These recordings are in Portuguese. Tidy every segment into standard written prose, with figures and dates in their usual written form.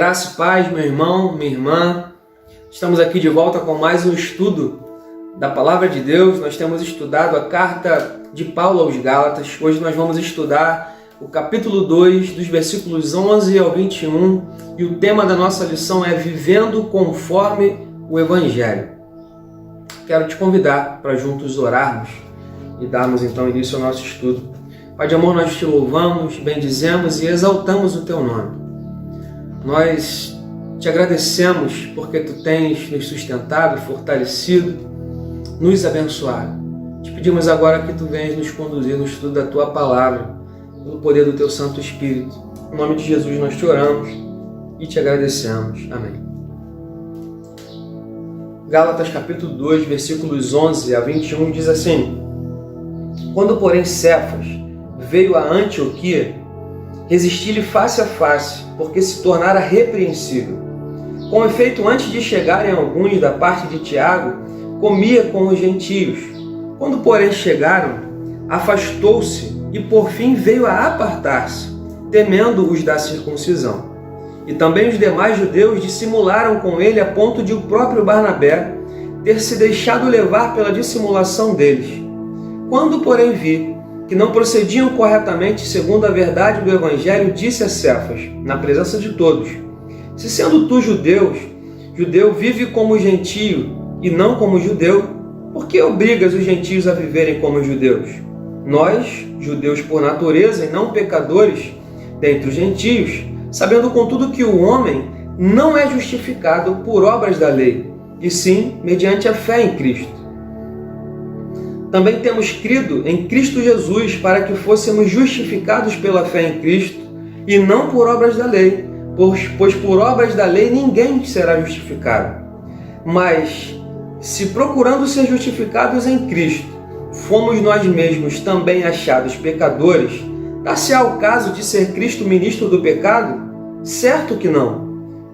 Graça e paz, meu irmão, minha irmã. Estamos aqui de volta com mais um estudo da Palavra de Deus. Nós temos estudado a carta de Paulo aos Gálatas. Hoje nós vamos estudar o capítulo 2, dos versículos 11 ao 21. E o tema da nossa lição é Vivendo conforme o Evangelho. Quero te convidar para juntos orarmos e darmos então início ao nosso estudo. Pai de amor, nós te louvamos, bendizemos e exaltamos o teu nome. Nós te agradecemos porque tu tens nos sustentado, fortalecido, nos abençoado. Te pedimos agora que tu venhas nos conduzir no estudo da tua palavra, pelo poder do teu Santo Espírito. Em nome de Jesus nós te oramos e te agradecemos. Amém. Gálatas capítulo 2, versículos 11 a 21 diz assim: Quando, porém, Cefas veio a Antioquia, resisti-lhe face a face, porque se tornara repreensível. Com efeito, antes de chegarem alguns da parte de Tiago, comia com os gentios. Quando, porém, chegaram, afastou-se e, por fim, veio a apartar-se, temendo os da circuncisão. E também os demais judeus dissimularam com ele a ponto de o próprio Barnabé ter se deixado levar pela dissimulação deles. Quando, porém, vi que não procediam corretamente segundo a verdade do Evangelho, disse a Cefas, na presença de todos: Se sendo tu judeu, vive como gentio e não como judeu, por que obrigas os gentios a viverem como judeus? Nós, judeus por natureza e não pecadores, dentre os gentios, sabendo contudo que o homem não é justificado por obras da lei, e sim mediante a fé em Cristo. Também temos crido em Cristo Jesus para que fôssemos justificados pela fé em Cristo e não por obras da lei, pois por obras da lei ninguém será justificado. Mas, se procurando ser justificados em Cristo, fomos nós mesmos também achados pecadores, dá-se-á o caso de ser Cristo ministro do pecado? Certo que não,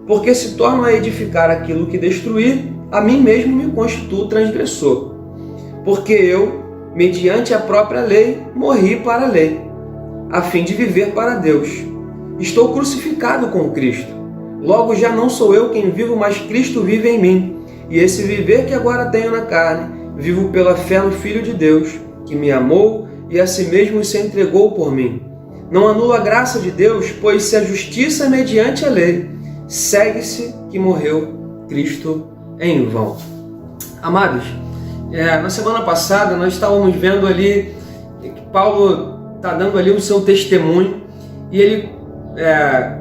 porque se torno a edificar aquilo que destruir, a mim mesmo me constituo transgressor. Porque eu, mediante a própria lei, morri para a lei, a fim de viver para Deus. Estou crucificado com Cristo. Logo já não sou eu quem vivo, mas Cristo vive em mim. E esse viver que agora tenho na carne, vivo pela fé no Filho de Deus, que me amou e a si mesmo se entregou por mim. Não anulo a graça de Deus, pois se a justiça é mediante a lei, segue-se que morreu Cristo em vão. Amados, na semana passada nós estávamos vendo ali que Paulo está dando ali o seu testemunho e ele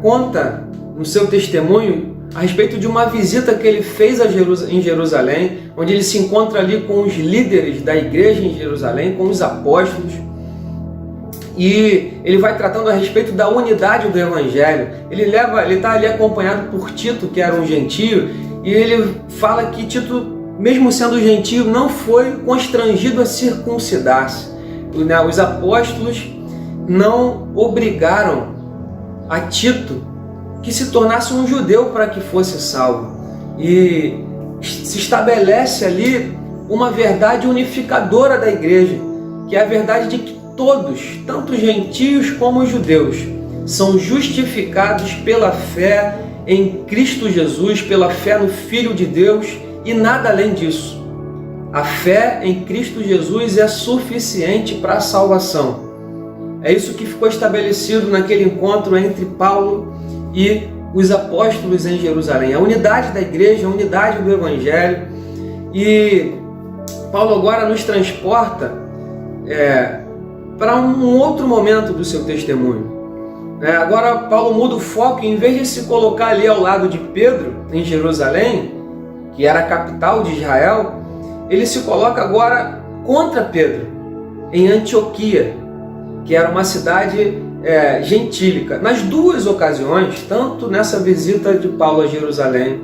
conta no seu testemunho a respeito de uma visita que ele fez em Jerusalém, onde ele se encontra ali com os líderes da igreja em Jerusalém, com os apóstolos, e ele vai tratando a respeito da unidade do Evangelho. Ele está ali acompanhado por Tito, que era um gentio, e ele fala que Tito, mesmo sendo gentio, não foi constrangido a circuncidar-se. Os apóstolos não obrigaram a Tito que se tornasse um judeu para que fosse salvo. E se estabelece ali uma verdade unificadora da igreja, que é a verdade de que todos, tanto gentios como judeus, são justificados pela fé em Cristo Jesus, pela fé no Filho de Deus, e nada além disso. A fé em Cristo Jesus é suficiente para a salvação. É isso que ficou estabelecido naquele encontro entre Paulo e os apóstolos em Jerusalém. A unidade da igreja, a unidade do Evangelho. E Paulo agora nos transporta para um outro momento do seu testemunho. Agora Paulo muda o foco e, em vez de se colocar ali ao lado de Pedro, em Jerusalém, que era a capital de Israel, ele se coloca agora contra Pedro, em Antioquia, que era uma cidade gentílica. Nas duas ocasiões, tanto nessa visita de Paulo a Jerusalém,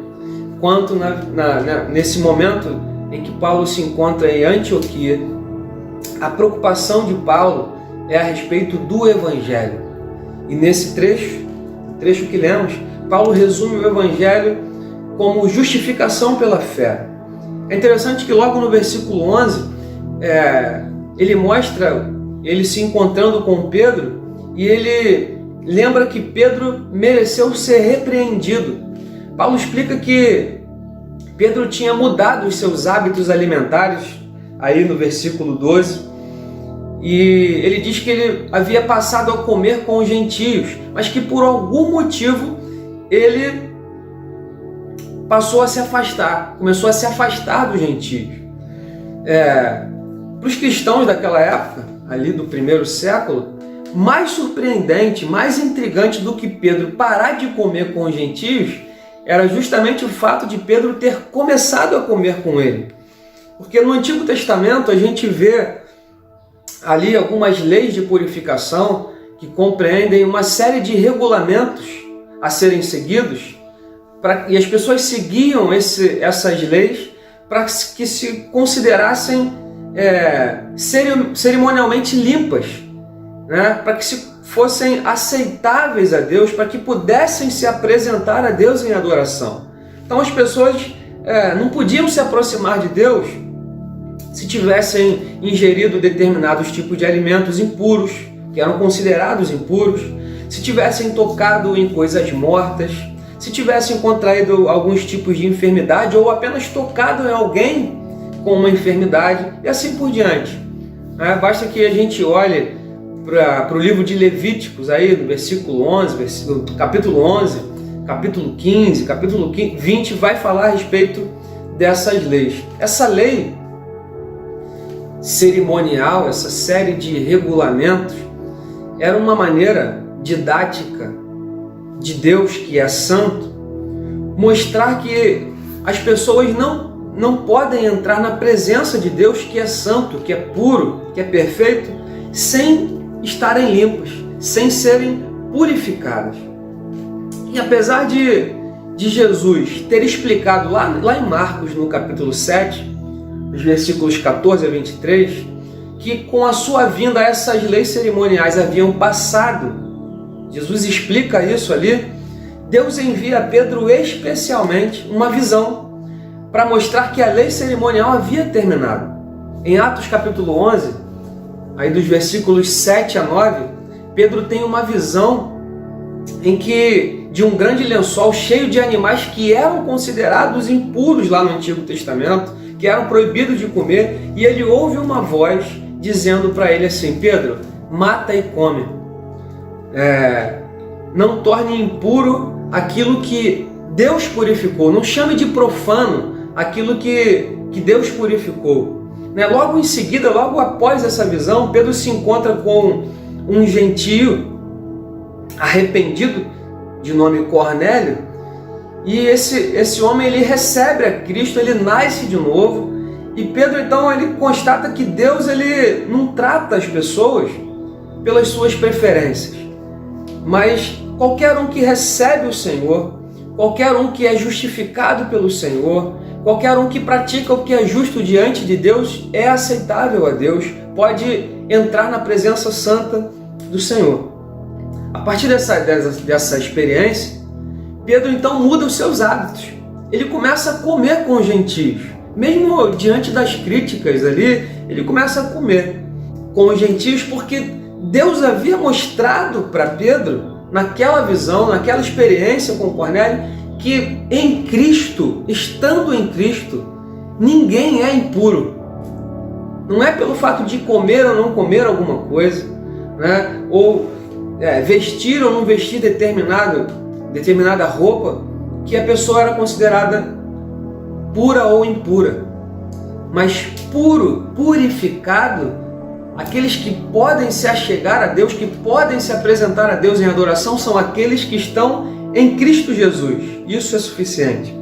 quanto nesse momento em que Paulo se encontra em Antioquia, a preocupação de Paulo é a respeito do Evangelho. E nesse trecho que lemos, Paulo resume o Evangelho como justificação pela fé. É interessante que logo no versículo 11, ele mostra ele se encontrando com Pedro e ele lembra que Pedro mereceu ser repreendido. Paulo explica que Pedro tinha mudado os seus hábitos alimentares, aí no versículo 12, e ele diz que ele havia passado a comer com os gentios, mas que por algum motivo ele passou a se afastar, começou a se afastar dos gentios. Para os cristãos daquela época, ali do primeiro século, mais surpreendente, mais intrigante do que Pedro parar de comer com os gentios era justamente o fato de Pedro ter começado a comer com ele. Porque no Antigo Testamento a gente vê ali algumas leis de purificação que compreendem uma série de regulamentos a serem seguidos, e as pessoas seguiam essas leis para que se considerassem cerimonialmente limpas, né? Para que fossem aceitáveis a Deus, para que pudessem se apresentar a Deus em adoração. Então as pessoas não podiam se aproximar de Deus se tivessem ingerido determinados tipos de alimentos impuros, que eram considerados impuros, se tivessem tocado em coisas mortas, se tivessem contraído alguns tipos de enfermidade ou apenas tocado em alguém com uma enfermidade e assim por diante. Basta que a gente olhe para o livro de Levíticos, aí no versículo 11, capítulo 11, capítulo 15, capítulo 20, vai falar a respeito dessas leis. Essa lei cerimonial, essa série de regulamentos, era uma maneira didática de Deus, que é santo, mostrar que as pessoas não podem entrar na presença de Deus, que é santo, que é puro, que é perfeito, sem estarem limpas, sem serem purificadas. E apesar de Jesus ter explicado lá em Marcos, no capítulo 7, os versículos 14 a 23, que com a sua vinda essas leis cerimoniais haviam passado, Jesus explica isso ali, Deus envia a Pedro especialmente uma visão para mostrar que a lei cerimonial havia terminado. Em Atos capítulo 11, aí dos versículos 7 a 9, Pedro tem uma visão em que de um grande lençol cheio de animais que eram considerados impuros lá no Antigo Testamento, que eram proibidos de comer, e ele ouve uma voz dizendo para ele assim: Pedro, mata e come. Não torne impuro aquilo que Deus purificou, não chame de profano aquilo que Deus purificou. Logo em seguida, logo após essa visão, Pedro se encontra com um gentio arrependido, de nome Cornélio, e esse homem ele recebe a Cristo, ele nasce de novo, e Pedro então ele constata que Deus ele não trata as pessoas pelas suas preferências, mas qualquer um que recebe o Senhor, qualquer um que é justificado pelo Senhor, qualquer um que pratica o que é justo diante de Deus é aceitável a Deus, pode entrar na presença santa do Senhor. A partir dessa experiência, Pedro então muda os seus hábitos. Ele começa a comer com os gentios. Mesmo diante das críticas ali, ele começa a comer com os gentios porque Deus havia mostrado para Pedro, naquela visão, naquela experiência com Cornélio, que em Cristo, estando em Cristo, ninguém é impuro. Não é pelo fato de comer ou não comer alguma coisa, né? Ou vestir ou não vestir determinada roupa, que a pessoa era considerada pura ou impura. Mas puro, purificado, aqueles que podem se achegar a Deus, que podem se apresentar a Deus em adoração, são aqueles que estão em Cristo Jesus. Isso é suficiente.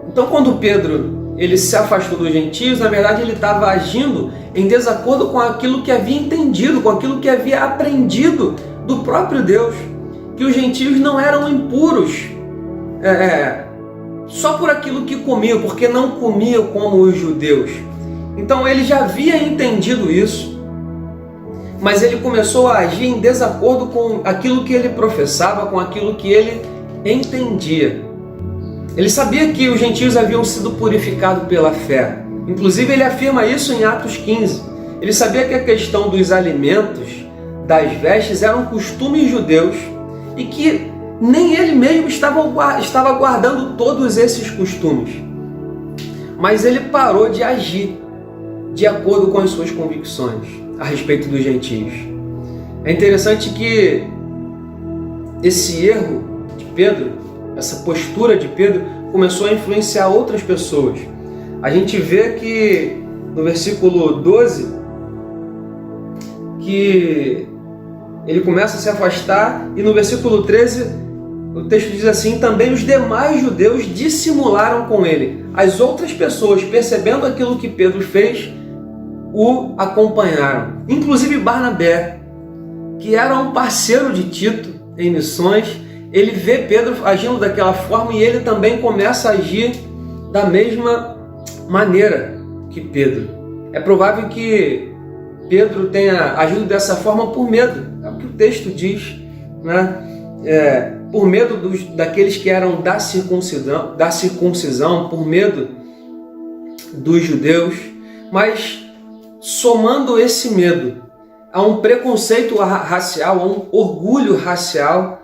Então, quando Pedro ele se afastou dos gentios, na verdade ele estava agindo em desacordo com aquilo que havia entendido, com aquilo que havia aprendido do próprio Deus, que os gentios não eram impuros só por aquilo que comiam, porque não comiam como os judeus. Então ele já havia entendido isso, mas ele começou a agir em desacordo com aquilo que ele professava, com aquilo que ele entendia. Ele sabia que os gentios haviam sido purificados pela fé. Inclusive ele afirma isso em Atos 15. Ele sabia que a questão dos alimentos, das vestes, eram costumes judeus e que nem ele mesmo estava guardando todos esses costumes. Mas ele parou de agir de acordo com as suas convicções a respeito dos gentios. É interessante que esse erro de Pedro, essa postura de Pedro, começou a influenciar outras pessoas. A gente vê que no versículo 12, que ele começa a se afastar, e no versículo 13, o texto diz assim: também os demais judeus dissimularam com ele. As outras pessoas, percebendo aquilo que Pedro fez, o acompanharam. Inclusive Barnabé, que era um parceiro de Tito em missões, ele vê Pedro agindo daquela forma e ele também começa a agir da mesma maneira que Pedro. É provável que Pedro tenha agido dessa forma por medo, é o que o texto diz, né? Por medo daqueles que eram da circuncisão, por medo dos judeus, mas somando esse medo a um preconceito racial, a um orgulho racial,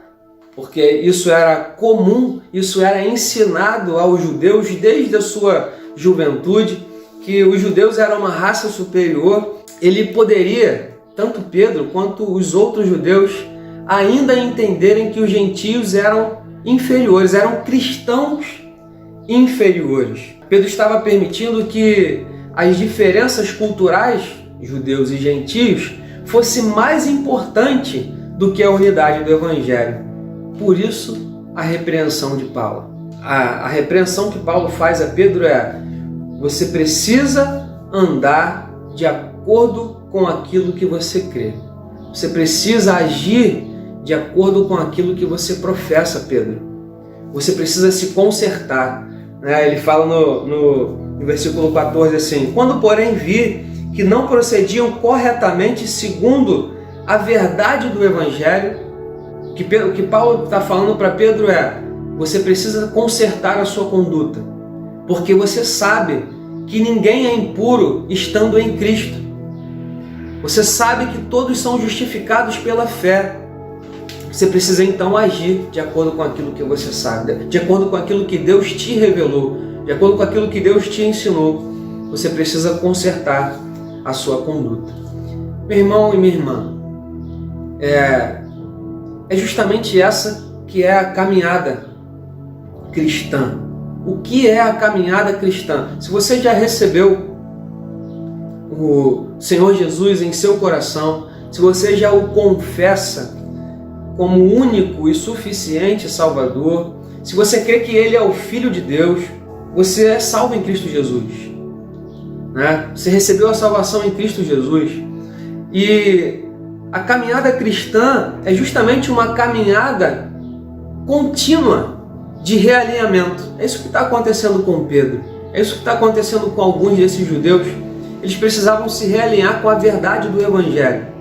porque isso era comum, isso era ensinado aos judeus desde a sua juventude, que os judeus eram uma raça superior. Ele poderia, tanto Pedro quanto os outros judeus, ainda entenderem que os gentios eram inferiores, eram cristãos inferiores. Pedro estava permitindo que as diferenças culturais, judeus e gentios, fosse mais importante do que a unidade do Evangelho. Por isso, a repreensão de Paulo. A repreensão que Paulo faz a Pedro é: você precisa andar de acordo com aquilo que você crê. Você precisa agir de acordo com aquilo que você professa, Pedro. Você precisa se consertar. Ele fala no versículo 14 assim: quando porém vi que não procediam corretamente segundo a verdade do Evangelho, o que Paulo está falando para Pedro é: você precisa consertar a sua conduta, porque você sabe que ninguém é impuro estando em Cristo. Você sabe que todos são justificados pela fé. Você precisa então agir de acordo com aquilo que você sabe, de acordo com aquilo que Deus te revelou, de acordo com aquilo que Deus te ensinou. Você precisa consertar a sua conduta. Meu irmão e minha irmã, é justamente essa que é a caminhada cristã. O que é a caminhada cristã? Se você já recebeu o Senhor Jesus em seu coração, se você já o confessa como único e suficiente Salvador, se você crê que Ele é o Filho de Deus, você é salvo em Cristo Jesus, né? Você recebeu a salvação em Cristo Jesus. E a caminhada cristã é justamente uma caminhada contínua de realinhamento. É isso que está acontecendo com Pedro, é isso que está acontecendo com alguns desses judeus. Eles precisavam se realinhar com a verdade do Evangelho.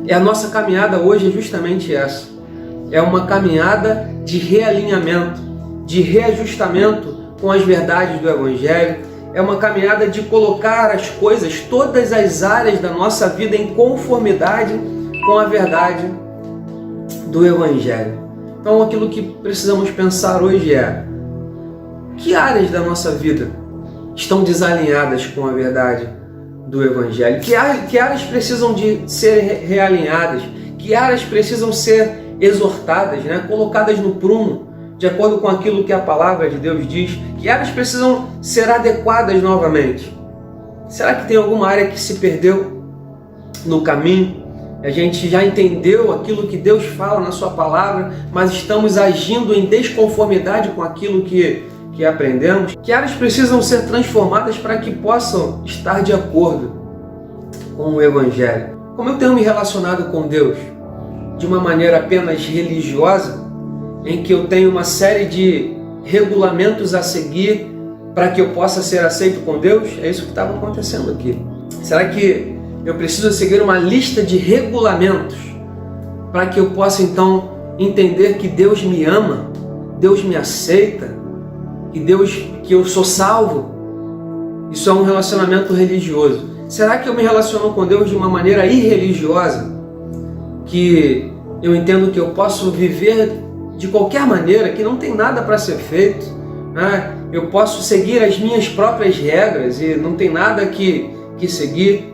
E a nossa caminhada hoje é justamente essa. É uma caminhada de realinhamento, de reajustamento com as verdades do Evangelho. É uma caminhada de colocar as coisas, todas as áreas da nossa vida em conformidade com a verdade do Evangelho. Então aquilo que precisamos pensar hoje é: que áreas da nossa vida estão desalinhadas com a verdade do Evangelho? Que áreas precisam de ser realinhadas? Que áreas precisam ser exortadas, colocadas no prumo, de acordo com aquilo que a palavra de Deus diz? Que áreas precisam ser adequadas novamente? Será que tem alguma área que se perdeu no caminho? A gente já entendeu aquilo que Deus fala na sua palavra, mas estamos agindo em desconformidade com aquilo que aprendemos? Que áreas precisam ser transformadas para que possam estar de acordo com o Evangelho? Como eu tenho me relacionado com Deus? De uma maneira apenas religiosa, em que eu tenho uma série de regulamentos a seguir para que eu possa ser aceito com Deus? É isso que estava acontecendo aqui. Será que eu preciso seguir uma lista de regulamentos para que eu possa então entender que Deus me ama, Deus me aceita, que eu sou salvo? Isso é um relacionamento religioso. Será que eu me relaciono com Deus de uma maneira irreligiosa? Que eu entendo que eu posso viver de qualquer maneira, que não tem nada para ser feito, né? Eu posso seguir as minhas próprias regras e não tem nada que seguir.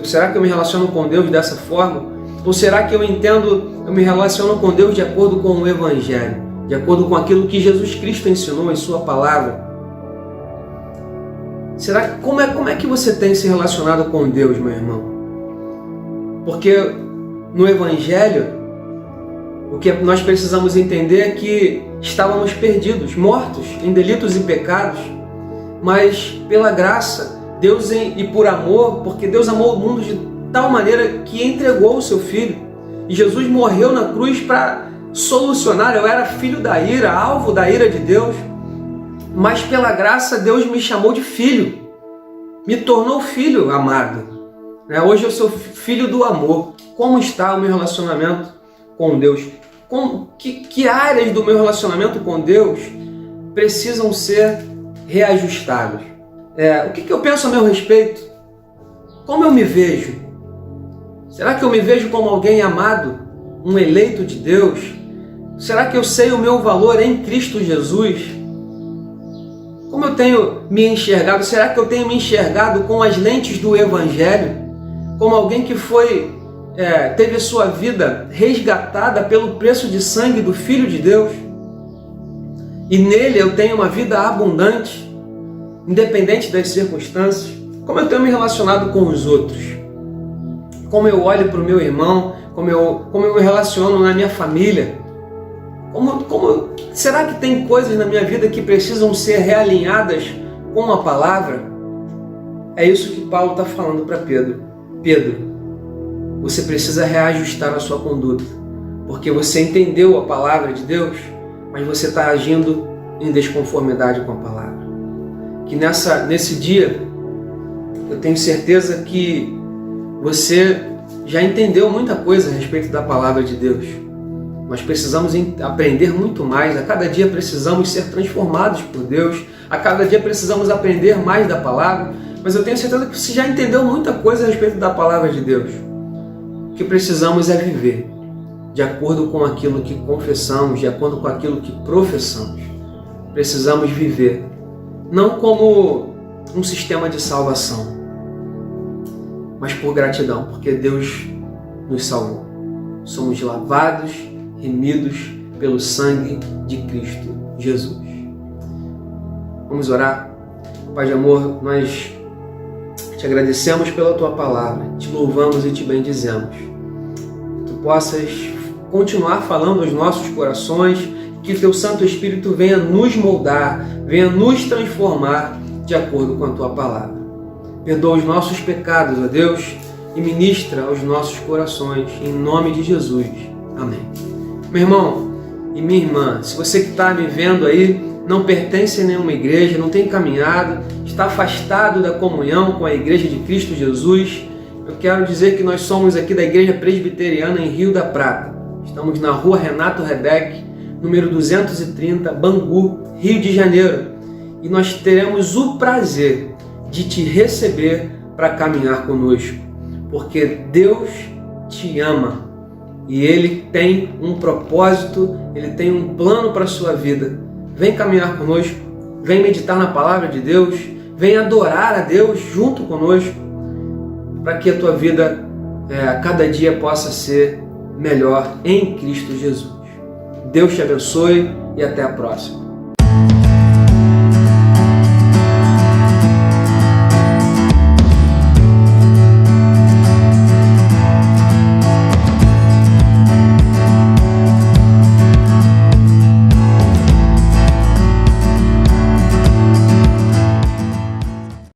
Será que eu me relaciono com Deus dessa forma? Ou será que eu me relaciono com Deus de acordo com o Evangelho, de acordo com aquilo que Jesus Cristo ensinou em sua palavra? Como é que você tem se relacionado com Deus, meu irmão? Porque no Evangelho, o que nós precisamos entender é que estávamos perdidos, mortos em delitos e pecados, mas pela graça, Deus e por amor, porque Deus amou o mundo de tal maneira que entregou o seu Filho. E Jesus morreu na cruz para solucionar. Eu era filho da ira, alvo da ira de Deus, mas pela graça Deus me chamou de filho, me tornou filho amado. Hoje eu sou filho do amor. Como está o meu relacionamento com Deus? Que áreas do meu relacionamento com Deus precisam ser reajustadas? O que eu penso a meu respeito? Como eu me vejo? Será que eu me vejo como alguém amado? Um eleito de Deus? Será que eu sei o meu valor em Cristo Jesus? Como eu tenho me enxergado? Será que eu tenho me enxergado com as lentes do Evangelho? Como alguém que teve a sua vida resgatada pelo preço de sangue do Filho de Deus? E nele eu tenho uma vida abundante, independente das circunstâncias? Como eu tenho me relacionado com os outros? Como eu olho para o meu irmão? Como eu me relaciono na minha família? Será que tem coisas na minha vida que precisam ser realinhadas com a palavra? É isso que Paulo está falando para Pedro. Pedro, você precisa reajustar a sua conduta, porque você entendeu a palavra de Deus, mas você está agindo em desconformidade com a palavra. Que nesse dia, eu tenho certeza que você já entendeu muita coisa a respeito da palavra de Deus. Nós precisamos aprender muito mais. A cada dia precisamos ser transformados por Deus. A cada dia precisamos aprender mais da palavra. Mas eu tenho certeza que você já entendeu muita coisa a respeito da palavra de Deus. O que precisamos é viver de acordo com aquilo que confessamos, de acordo com aquilo que professamos. Precisamos viver não como um sistema de salvação, mas por gratidão, porque Deus nos salvou. Somos lavados, remidos pelo sangue de Cristo Jesus. Vamos orar? Pai de amor, nós te agradecemos pela tua palavra, te louvamos e te bendizemos. Que tu possas continuar falando aos nossos corações, que teu Santo Espírito venha nos moldar, venha nos transformar de acordo com a tua palavra. Perdoa os nossos pecados, ó Deus, e ministra aos nossos corações, em nome de Jesus. Amém. Meu irmão e minha irmã, se você que está me vendo aí não pertence a nenhuma igreja, não tem caminhado, está afastado da comunhão com a Igreja de Cristo Jesus, eu quero dizer que nós somos aqui da Igreja Presbiteriana em Rio da Prata. Estamos na rua Renato Rebeck, número 230, Bangu, Rio de Janeiro. E nós teremos o prazer de te receber para caminhar conosco, porque Deus te ama e Ele tem um propósito, Ele tem um plano para a sua vida. Vem caminhar conosco, vem meditar na palavra de Deus, vem adorar a Deus junto conosco, para que a tua vida a cada dia possa ser melhor em Cristo Jesus. Deus te abençoe e até a próxima.